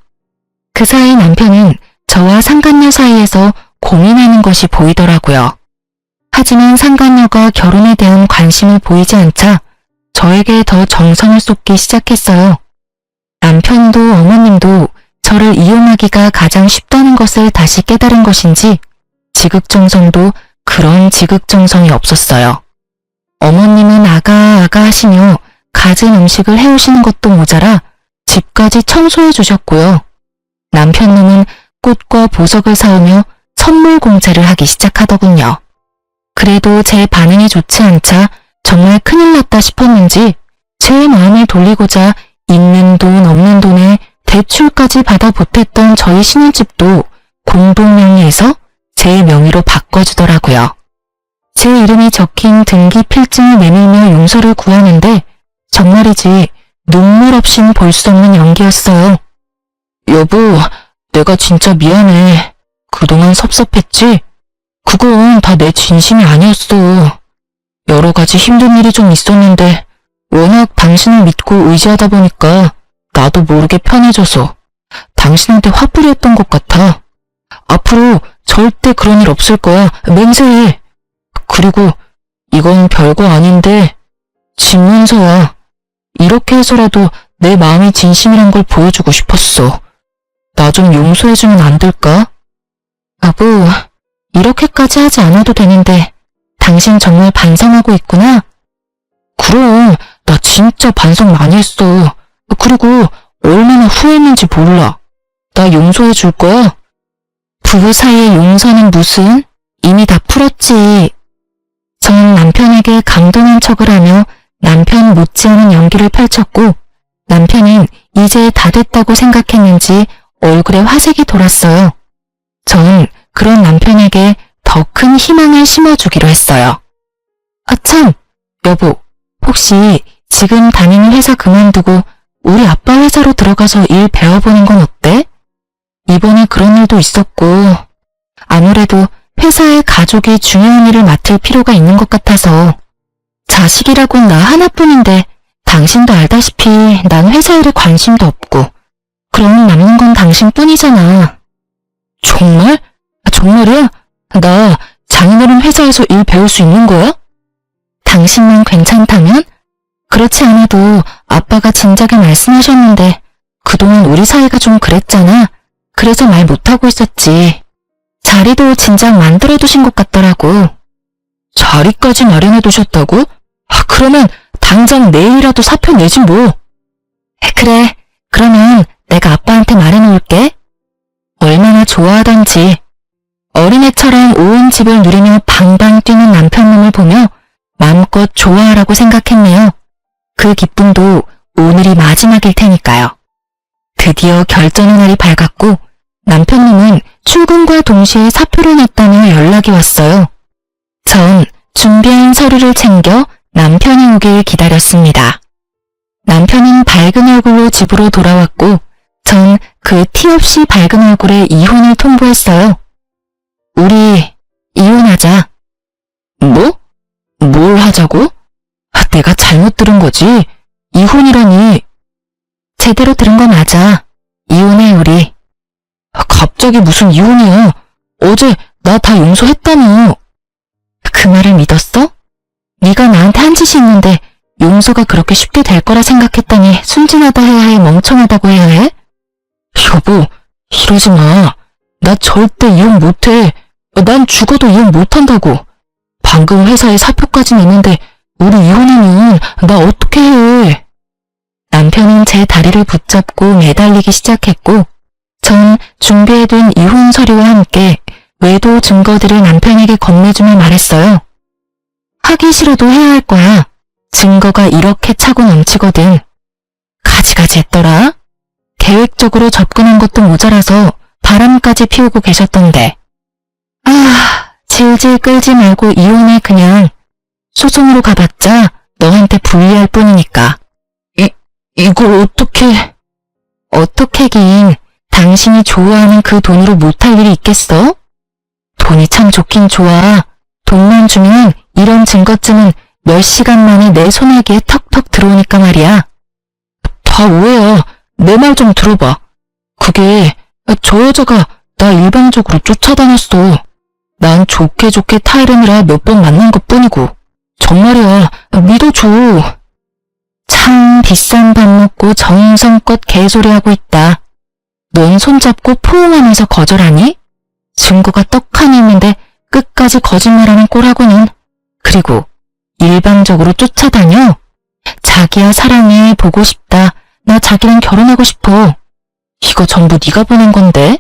그 사이 남편은 저와 상간녀 사이에서 고민하는 것이 보이더라고요. 하지만 상간녀가 결혼에 대한 관심을 보이지 않자 저에게 더 정성을 쏟기 시작했어요. 남편도 어머님도 저를 이용하기가 가장 쉽다는 것을 다시 깨달은 것인지 지극정성도 그런 지극정성이 없었어요. 어머님은 아가 하시며 갖은 음식을 해오시는 것도 모자라 집까지 청소해 주셨고요. 남편놈은 꽃과 보석을 사오며 선물 공세를 하기 시작하더군요. 그래도 제 반응이 좋지 않자 정말 큰일 났다 싶었는지 제 마음을 돌리고자 있는 돈 없는 돈에 대출까지 받아 보탰던 저희 신혼집도 공동명의에서 제 명의로 바꿔주더라고요. 제 이름이 적힌 등기 필증을 내밀며 용서를 구하는데 정말이지 눈물 없인 볼 수 없는 연기였어요. 여보, 내가 진짜 미안해. 그동안 섭섭했지? 그건 다 내 진심이 아니었어. 여러 가지 힘든 일이 좀 있었는데 워낙 당신을 믿고 의지하다 보니까 나도 모르게 편해져서 당신한테 화풀이 했던 것 같아. 앞으로 절대 그런 일 없을 거야. 맹세해. 그리고 이건 별거 아닌데 집문서야. 이렇게 해서라도 내 마음이 진심이란 걸 보여주고 싶었어. 나 좀 용서해주면 안 될까? 여보, 이렇게까지 하지 않아도 되는데 당신 정말 반성하고 있구나? 그럼 나 진짜 반성 많이 했어. 그리고 얼마나 후회했는지 몰라. 나 용서해 줄 거야? 부부 사이의 용서는 무슨? 이미 다 풀었지. 전 남편에게 감동한 척을 하며 남편 못지않은 연기를 펼쳤고 남편은 이제 다 됐다고 생각했는지 얼굴에 화색이 돌았어요. 전 그런 남편에게 더 큰 희망을 심어주기로 했어요. 참, 여보, 혹시 지금 다니는 회사 그만두고 우리 아빠 회사로 들어가서 일 배워보는 건 어때? 이번에 그런 일도 있었고 아무래도 회사의 가족이 중요한 일을 맡을 필요가 있는 것 같아서. 자식이라곤 나 하나뿐인데 당신도 알다시피 난 회사 일에 관심도 없고 그럼 남는 건 당신뿐이잖아. 정말? 정말이야? 나 장인어른 회사에서 일 배울 수 있는 거야? 당신만 괜찮다면? 그렇지 않아도 아빠가 진작에 말씀하셨는데 그동안 우리 사이가 좀 그랬잖아. 그래서 말 못하고 있었지. 자리도 진작 만들어두신 것 같더라고. 자리까지 마련해두셨다고? 그러면 당장 내일이라도 사표 내지 뭐. 그래, 그러면 내가 아빠한테 말해놓을게. 얼마나 좋아하던지. 어린애처럼 온 집을 누리며 방방 뛰는 남편놈을 보며 마음껏 좋아하라고 생각했네요. 그 기쁨도 오늘이 마지막일 테니까요. 드디어 결전의 날이 밝았고 남편님은 출근과 동시에 사표를 냈다며 연락이 왔어요. 전 준비한 서류를 챙겨 남편이 오길 기다렸습니다. 남편은 밝은 얼굴로 집으로 돌아왔고 전 그 티 없이 밝은 얼굴에 이혼을 통보했어요. 우리 이혼하자. 뭐? 뭘 하자고? 내가 잘못 들은 거지. 이혼이라니. 제대로 들은 거 맞아. 이혼해 우리. 갑자기 무슨 이혼이야. 어제 나 다 용서했다며. 그 말을 믿었어? 네가 나한테 한 짓이 있는데 용서가 그렇게 쉽게 될 거라 생각했더니 순진하다 해야 해, 멍청하다고 해야 해? 여보, 이러지 마. 나 절대 이혼 못해. 난 죽어도 이혼 못한다고. 방금 회사에 사표까지 냈는데 우리 이혼하면 나 어떻게 해? 남편은 제 다리를 붙잡고 매달리기 시작했고 전 준비해둔 이혼 서류와 함께 외도 증거들을 남편에게 건네주며 말했어요. 하기 싫어도 해야 할 거야. 증거가 이렇게 차고 넘치거든. 가지가지 했더라. 계획적으로 접근한 것도 모자라서 바람까지 피우고 계셨던데. 질질 끌지 말고 이혼해 그냥. 소송으로 가봤자 너한테 불리할 뿐이니까. 이걸 어떻게... 어떻게긴 당신이 좋아하는 그 돈으로 못할 일이 있겠어? 돈이 참 좋긴 좋아. 돈만 주면 이런 증거쯤은 몇 시간 만에 내 손아귀에 턱턱 들어오니까 말이야. 다 오해야. 내 말 좀 들어봐. 그게 저 여자가 나 일방적으로 쫓아다녔어. 난 좋게 타이름이라 몇 번 만난 것뿐이고. 정말이야. 믿어줘. 참 비싼 밥 먹고 정성껏 개소리하고 있다. 넌 손잡고 포옹하면서 거절하니? 증거가 떡하니 있는데 끝까지 거짓말하는 꼴하고는. 그리고 일방적으로 쫓아다녀? 자기야 사랑해, 보고 싶다. 나 자기랑 결혼하고 싶어. 이거 전부 네가 보낸 건데?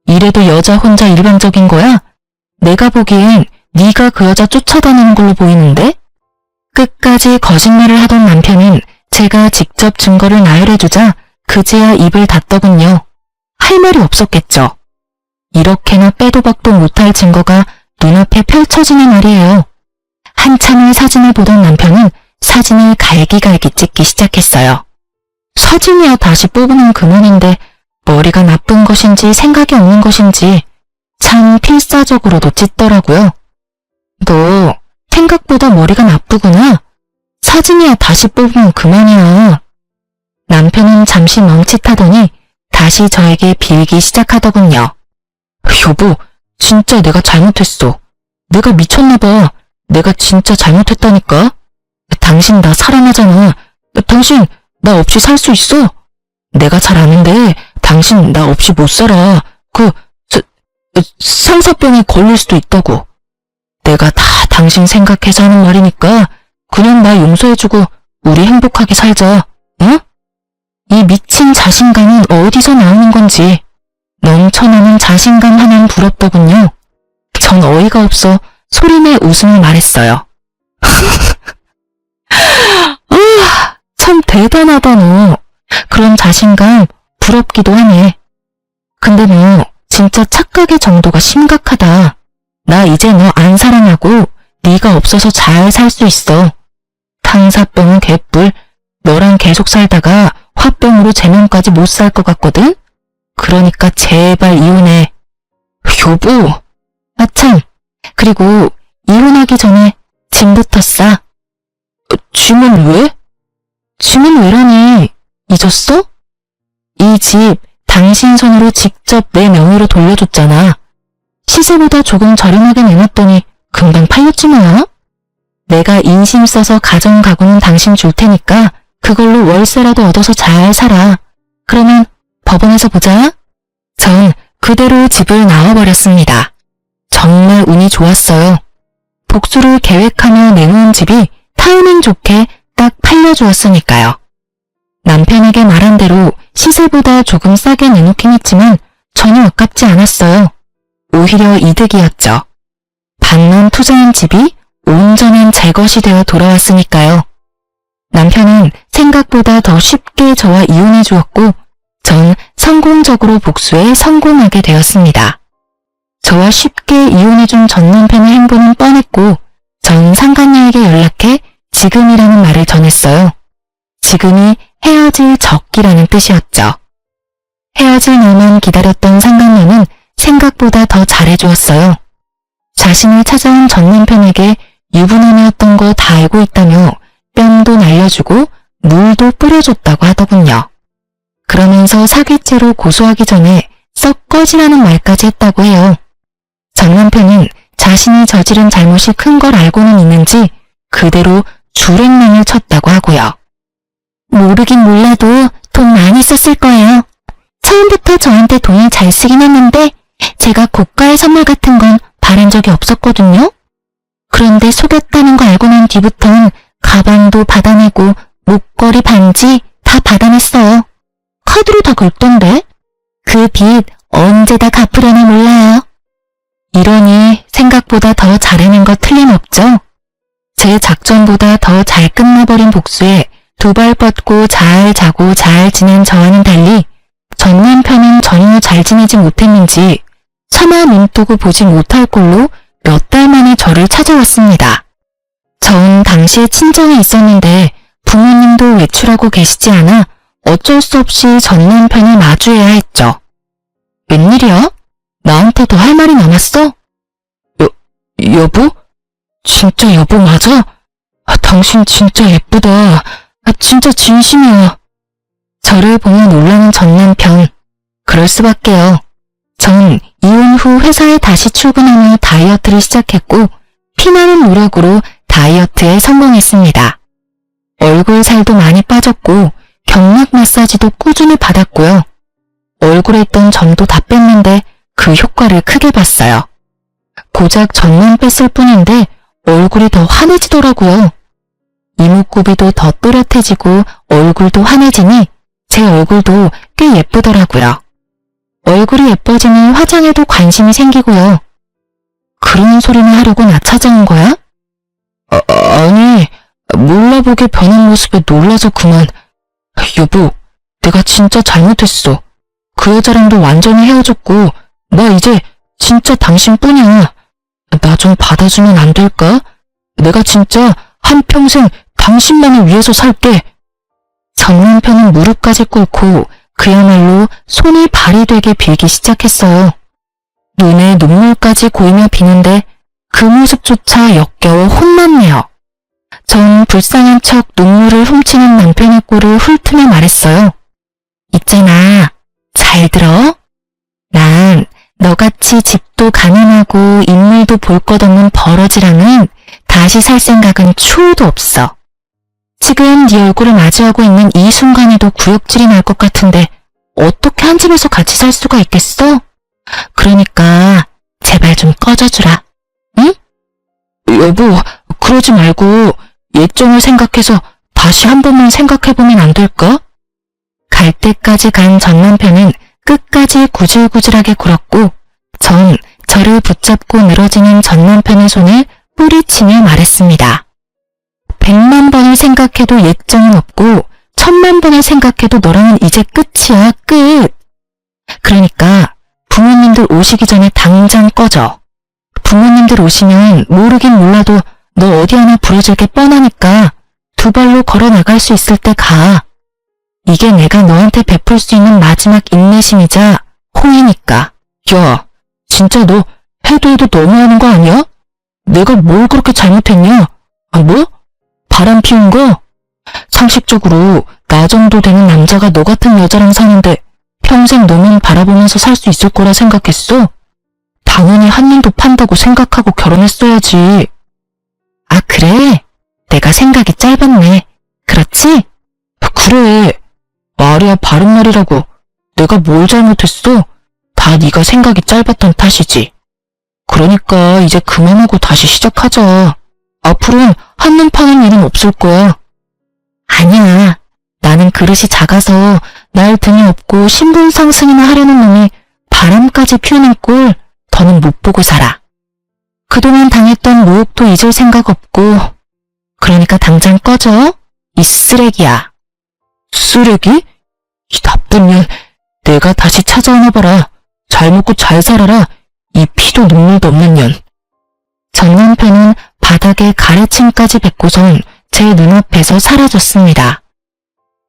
이래도 여자 혼자 일방적인 거야? 내가 보기엔 네가 그 여자 쫓아다니는 걸로 보이는데? 끝까지 거짓말을 하던 남편은 제가 직접 증거를 나열해주자 그제야 입을 닫더군요. 할 말이 없었겠죠. 이렇게나 빼도 박도 못할 증거가 눈앞에 펼쳐지는 말이에요. 한참을 사진을 보던 남편은 사진을 갈기갈기 찍기 시작했어요. 사진이야 다시 뽑으면 그만인데 머리가 나쁜 것인지 생각이 없는 것인지 참 필사적으로도 찢더라고요. 너 생각보다 머리가 나쁘구나. 사진이야 다시 뽑으면 그만이야. 남편은 잠시 멈칫하더니 다시 저에게 빌기 시작하더군요. 여보, 진짜 내가 잘못했어. 내가 미쳤나봐. 내가 진짜 잘못했다니까. 당신 나 사랑하잖아. 당신 나 없이 살 수 있어? 내가 잘 아는데 당신 나 없이 못 살아. 상사병에 걸릴 수도 있다고. 내가 다 당신 생각해서 하는 말이니까 그냥 나 용서해주고 우리 행복하게 살자. 응? 이 미친 자신감은 어디서 나오는 건지. 넘쳐나는 자신감 하나는 부럽더군요. 전 어이가 없어 소리내 웃으며 말했어요. 참 대단하다 너. 그런 자신감 부럽기도 하네. 근데 너 진짜 착각의 정도가 심각하다. 나 이제 너 안 사랑하고 네가 없어서 잘 살 수 있어. 탕사병은 개뿔. 너랑 계속 살다가 화병으로 제명까지 못 살 것 같거든? 그러니까 제발 이혼해. 여보. 참. 그리고 이혼하기 전에 짐부터 싸. 짐은 왜? 짐은 왜라니? 잊었어? 이 집 당신 손으로 직접 내 명의로 돌려줬잖아. 시세보다 조금 저렴하게 내놨더니 금방 팔렸지 뭐야? 내가 인심 써서 가정 가구는 당신 줄 테니까 그걸로 월세라도 얻어서 잘 살아. 그러면 법원에서 보자. 전 그대로 집을 나와버렸습니다. 정말 운이 좋았어요. 복수를 계획하며 내놓은 집이 타이밍 좋게 딱 팔려주었으니까요. 남편에게 말한 대로 시세보다 조금 싸게 내놓긴 했지만 전혀 아깝지 않았어요. 오히려 이득이었죠. 반년 투자한 집이 온전한 제 것이 되어 돌아왔으니까요. 남편은 생각보다 더 쉽게 저와 이혼해 주었고 전 성공적으로 복수에 성공하게 되었습니다. 저와 쉽게 이혼해준 전 남편의 행보는 뻔했고 전 상간녀에게 연락해 지금이라는 말을 전했어요. 지금이 헤어질 적기라는 뜻이었죠. 헤어질 날만 기다렸던 상간녀는 생각보다 더 잘해주었어요. 자신을 찾아온 전 남편에게 유부남이었던 거 다 알고 있다며 뺨도 날려주고 물도 뿌려줬다고 하더군요. 그러면서 사기죄로 고소하기 전에 썩 꺼지라는 말까지 했다고 해요. 전 남편은 자신이 저지른 잘못이 큰 걸 알고는 있는지 그대로 줄행랑을 쳤다고 하고요. 모르긴 몰라도 돈 많이 썼을 거예요. 처음부터 저한테 돈을 잘 쓰긴 했는데 제가 고가의 선물 같은 건 바란 적이 없었거든요. 그런데 속였다는 거 알고 난 뒤부터는 가방도 받아내고 목걸이, 반지 다 받아냈어요. 카드로 다 긁던데? 그 빚 언제 다 갚으려나 몰라요. 이러니 생각보다 더 잘해낸 거 틀림없죠? 제 작전보다 더 잘 끝나버린 복수에 두 발 뻗고 잘 자고 잘 지낸 저와는 달리 전 남편은 전혀 잘 지내지 못했는지 차마 눈뜨고 보지 못할 꼴로 몇 달 만에 저를 찾아왔습니다. 전 당시에 친정에 있었는데 부모님도 외출하고 계시지 않아 어쩔 수 없이 전 남편을 마주해야 했죠. 웬일이야? 나한테 더 할 말이 남았어? 여보? 진짜 여보 맞아? 당신 진짜 예쁘다. 진짜 진심이야. 저를 보며 놀라는 전 남편. 그럴 수밖에요. 전 이혼 후 회사에 다시 출근하며 다이어트를 시작했고 피나는 노력으로 다이어트에 성공했습니다. 얼굴 살도 많이 빠졌고 경락 마사지도 꾸준히 받았고요. 얼굴에 있던 점도 다 뺐는데 그 효과를 크게 봤어요. 고작 점만 뺐을 뿐인데 얼굴이 더 환해지더라고요. 이목구비도 더 또렷해지고 얼굴도 환해지니 제 얼굴도 꽤 예쁘더라고요. 얼굴이 예뻐지니 화장에도 관심이 생기고요. 그런 소리를 하려고 나 찾아온 거야? 아니, 몰라보게 변한 모습에 놀라서 그만. 여보, 내가 진짜 잘못했어. 그 여자랑도 완전히 헤어졌고 나 이제 진짜 당신뿐이야. 나 좀 받아주면 안 될까? 내가 진짜 한평생 당신만을 위해서 살게. 전 남편은 무릎까지 꿇고 그야말로 손이 발이 되게 빌기 시작했어요. 눈에 눈물까지 고이며 비는데 그 모습조차 역겨워 혼났네요. 전 불쌍한 척 눈물을 훔치는 남편의 꼴을 훑으며 말했어요. 있잖아, 잘 들어? 난 너같이 집도 가난하고 인물도 볼 것 없는 버러지랑은 다시 살 생각은 추호도 없어. 지금 네 얼굴을 마주하고 있는 이 순간에도 구역질이 날 것 같은데 어떻게 한 집에서 같이 살 수가 있겠어? 그러니까 제발 좀 꺼져주라. 응? 여보, 그러지 말고 예정을 생각해서 다시 한 번만 생각해보면 안 될까? 갈 때까지 간 전 남편은 끝까지 구질구질하게 굴었고 전 저를 붙잡고 늘어지는 전 남편의 손을 뿌리치며 말했습니다. 100만 번을 생각해도 예정은 없고 1000만 번을 생각해도 너랑은 이제 끝이야, 끝. 그러니까 부모님들 오시기 전에 당장 꺼져. 부모님들 오시면 모르긴 몰라도 너 어디 하나 부러질 게 뻔하니까 두 발로 걸어 나갈 수 있을 때 가. 이게 내가 너한테 베풀 수 있는 마지막 인내심이자 호의니까. 야, 진짜 너 해도 너무하는 거 아니야? 내가 뭘 그렇게 잘못했냐? 뭐? 바람 피운 거? 상식적으로 나 정도 되는 남자가 너 같은 여자랑 사는데 평생 너만 바라보면서 살 수 있을 거라 생각했어? 당연히 한눈도 판다고 생각하고 결혼했어야지. 아, 그래? 내가 생각이 짧았네. 그렇지? 그래. 말이야 바른 말이라고. 내가 뭘 잘못했어? 다 네가 생각이 짧았던 탓이지. 그러니까 이제 그만하고 다시 시작하자. 앞으로는 한눈 파는 일은 없을 거야. 아니야. 나는 그릇이 작아서 날 등에 업고 신분 상승이나 하려는 놈이 바람까지 피우는 꼴 더는 못 보고 살아. 그동안 당했던 모욕도 잊을 생각 없고. 그러니까 당장 꺼져. 이 쓰레기야. 쓰레기? 이 나쁜 년. 내가 다시 찾아오나 봐라. 잘 먹고 잘 살아라. 이 피도 눈물도 없는 년. 전 남편은 바닥에 가래침까지 뱉고선 제 눈앞에서 사라졌습니다.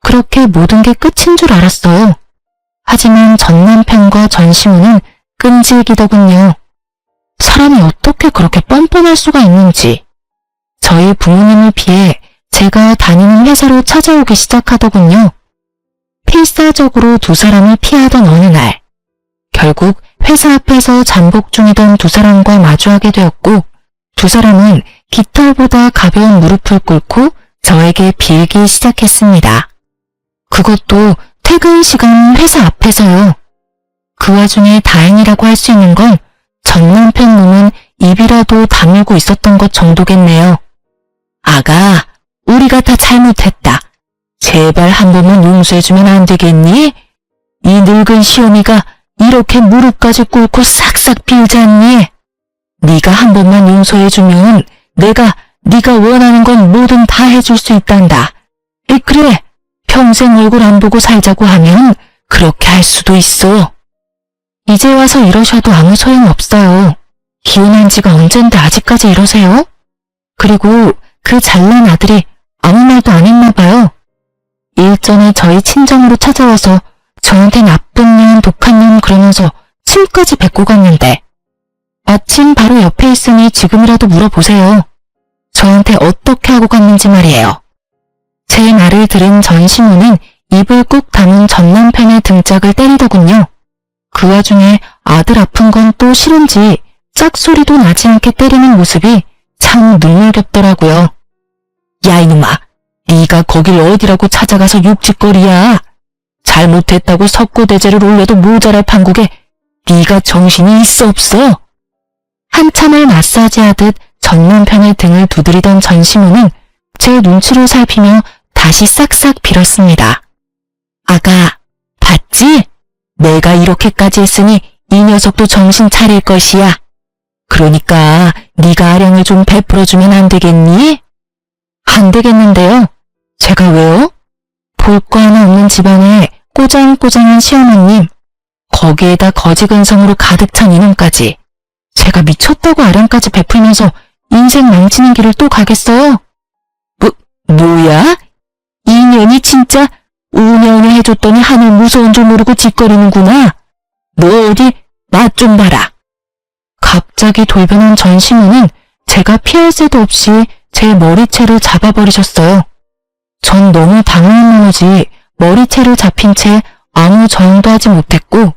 그렇게 모든 게 끝인 줄 알았어요. 하지만 전 남편과 전 시모는 끈질기더군요. 사람이 어떻게 그렇게 뻔뻔할 수가 있는지. 저희 부모님을 피해 제가 다니는 회사로 찾아오기 시작하더군요. 필사적으로 두 사람을 피하던 어느 날, 결국 회사 앞에서 잠복 중이던 두 사람과 마주하게 되었고, 두 사람은 깃털보다 가벼운 무릎을 꿇고 저에게 빌기 시작했습니다. 그것도 퇴근 시간 회사 앞에서요. 그 와중에 다행이라고 할 수 있는 건 전 남편 몸은 입이라도 다물고 있었던 것 정도겠네요. 아가, 우리가 다 잘못했다. 제발 한 번만 용서해주면 안 되겠니? 이 늙은 시어미가 이렇게 무릎까지 꿇고 싹싹 빌지 않니? 네가 한 번만 용서해주면 내가 네가 원하는 건 뭐든 다 해줄 수 있단다. 그래, 평생 얼굴 안 보고 살자고 하면 그렇게 할 수도 있어. 이제 와서 이러셔도 아무 소용없어요. 기혼한 지가 언젠데 아직까지 이러세요? 그리고 그 잘난 아들이 아무 말도 안 했나 봐요. 일전에 저희 친정으로 찾아와서 저한테 나쁜 년, 독한 년 그러면서 침까지 뱉고 갔는데 마침 바로 옆에 있으니 지금이라도 물어보세요. 저한테 어떻게 하고 갔는지 말이에요. 제 말을 들은 전 시모는 입을 꾹 다문 전 남편의 등짝을 때리더군요. 그 와중에 아들 아픈 건 또 싫은지 짝소리도 나지 않게 때리는 모습이 참 눈물겹더라고요. 야 이놈아, 네가 거길 어디라고 찾아가서 육짓거리야. 잘못했다고 석고대죄를 올려도 모자랄 판국에 네가 정신이 있어 없어? 한참을 마사지하듯 전 남편의 등을 두드리던 전 시모는 제 눈치를 살피며 다시 싹싹 빌었습니다. 아가, 봤지? 내가 이렇게까지 했으니 이 녀석도 정신 차릴 것이야. 그러니까 네가 아량을 좀 베풀어주면 안 되겠니? 안 되겠는데요. 제가 왜요? 볼 거 하나 없는 집안에 꼬장꼬장한 시어머님, 거기에다 거지근성으로 가득 찬 이놈까지. 제가 미쳤다고 아량까지 베풀면서 인생 망치는 길을 또 가겠어요? 뭐야? 이 년이 진짜 우냐우냐 해줬더니 하늘 무서운 줄 모르고 짓거리는구나. 너 어디 맛 좀 봐라. 갑자기 돌변한 전 시모는 제가 피할 새도 없이 제 머리채를 잡아버리셨어요. 전 너무 당황한 나머지 머리채를 잡힌 채 아무 저항도 하지 못했고,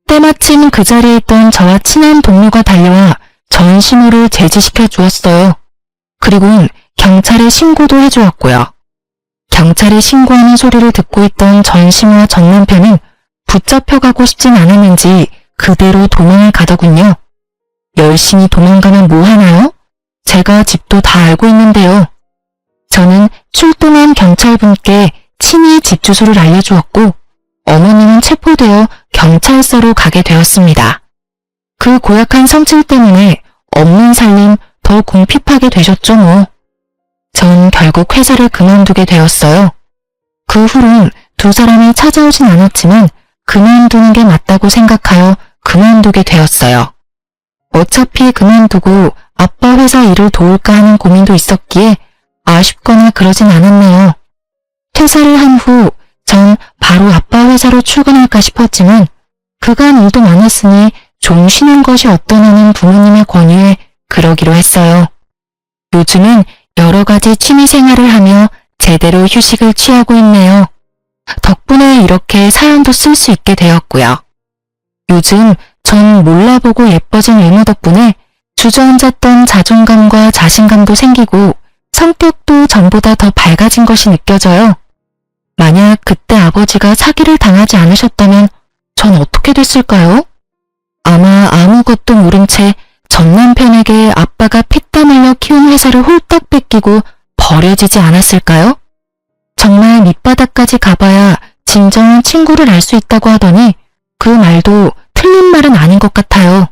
때마침 그 자리에 있던 저와 친한 동료가 달려와 전 시모를 제지시켜 주었어요. 그리고는 경찰에 신고도 해주었고요. 경찰에 신고하는 소리를 듣고 있던 전 시모와 전 남편은 붙잡혀가고 싶진 않았는지 그대로 도망을 가더군요. 열심히 도망가면 뭐 하나요? 제가 집도 다 알고 있는데요. 저는 출동한 경찰분께 친히 집 주소를 알려주었고, 어머님은 체포되어 경찰서로 가게 되었습니다. 그 고약한 성질 때문에 없는 살림 더 궁핍하게 되셨죠 뭐. 전 결국 회사를 그만두게 되었어요. 그 후론 두 사람이 찾아오진 않았지만 그만두는 게 맞다고 생각하여 그만두게 되었어요. 어차피 그만두고 아빠 회사 일을 도울까 하는 고민도 있었기에 아쉽거나 그러진 않았네요. 퇴사를 한 후 전 바로 아빠 회사로 출근할까 싶었지만 그간 일도 많았으니 좀 쉬는 것이 어떠냐는 부모님의 권유에 그러기로 했어요. 요즘은 여러 가지 취미 생활을 하며 제대로 휴식을 취하고 있네요. 덕분에 이렇게 사연도 쓸 수 있게 되었고요. 요즘 전 몰라보고 예뻐진 외모 덕분에 주저앉았던 자존감과 자신감도 생기고 성격도 전보다 더 밝아진 것이 느껴져요. 만약 그때 아버지가 사기를 당하지 않으셨다면 전 어떻게 됐을까요? 아마 아무것도 모른 채 전 남편에게 아빠가 피땀 흘려 키운 회사를 홀딱 뺏기고 버려지지 않았을까요? 정말 밑바닥까지 가봐야 진정한 친구를 알 수 있다고 하더니 그 말도 틀린 말은 아닌 것 같아요.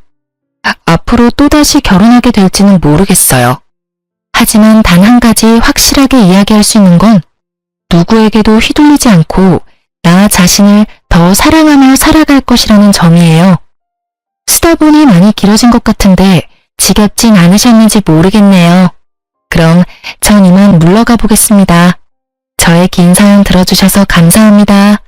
앞으로 또다시 결혼하게 될지는 모르겠어요. 하지만 단 한 가지 확실하게 이야기할 수 있는 건 누구에게도 휘둘리지 않고 나 자신을 더 사랑하며 살아갈 것이라는 점이에요. 쓰다 보니 많이 길어진 것 같은데 지겹진 않으셨는지 모르겠네요. 그럼 전 이만 물러가 보겠습니다. 저의 긴 사연 들어주셔서 감사합니다.